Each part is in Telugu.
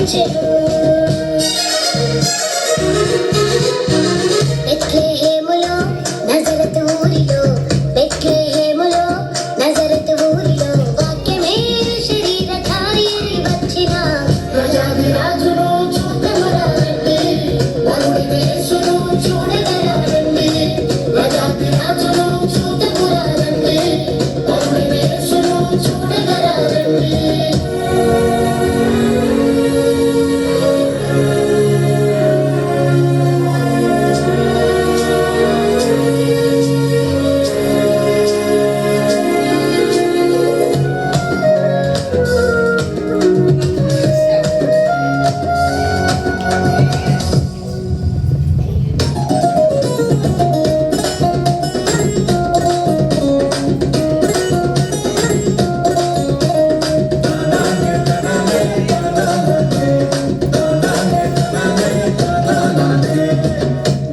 ప్రకటించెను. బెత్లెహేములో నజరతు ఊరిలో, బెత్లెహేములో నజరతు ఊరిలో వాక్యమే శరీరధారి అయి వచ్చిన రాజాధిరాజును చూడగరా రండి, వరుడి యేసును చూడగరా రండి, రాజాధిరాజును చూడగరా రండి, వరుడి యేసును చూడగరా రండి.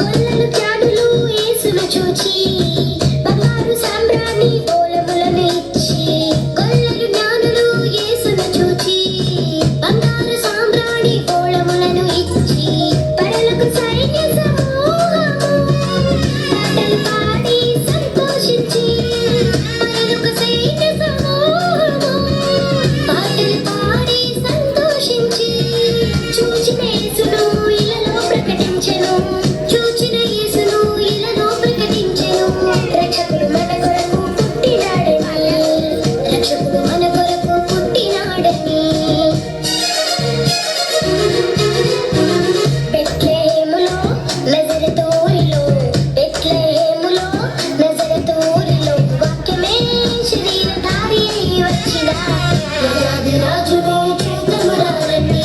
గొల్లలు జ్ఞానులు యేసును చూచి బంగారు సాంబ్రాణి బోళములను ఇచ్చి, గొల్లలు జ్ఞానులు యేసును చూచి బంగారు సాంబ్రాణి బోళములను ఇచ్చి, పరలోక సైన్య సమూహము పాటలు పాడి సంతోషించి, పరలోక సైన్య సమూహము పాటలు పాడి సంతోషించి, చూచిన యేసును ఇలలో ప్రకటించెను, చూచిన యేసును ఇలలో ప్రకటించెను. రక్షకుడు మన కొరకు పుట్టినాడని, రక్షకుడు మన కొరకు పుట్టినాడని. బెత్లెహేములో నజరతు ఊరిలో, బెత్లెహేములో నజరతు ఊరిలో వాక్యమే శరీరధారి అయి వచ్చిన రాజాధిరాజును చూడగరా రండి,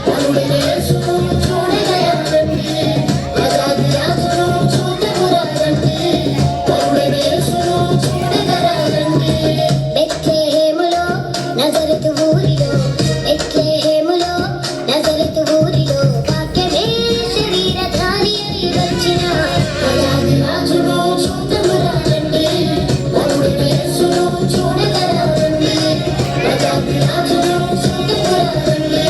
వరుడి యేసును చూడగరా రండి, రాజాధిరాజును చూడగరా రండి, వరుడి యేసును చూడగరా రండి. బెత్లెహేములో నజరతు ఊరిలో, బెత్లెహేములో నజరతు ఊరిలో వాక్యమే శరీరధారి అయి వచ్చిన రాజాధిరాజును చూడగరా రండి, వరుడి యేసును చూడగరా రండి, రాజాధిరాజును చూడగరా రండి,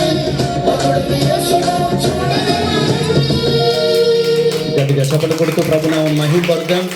వరుడి యేసును చూడగరా రండి. గట్టిగా చప్పట్లు కొడుతూ ప్రభునామం మహిమపరుద్దాం.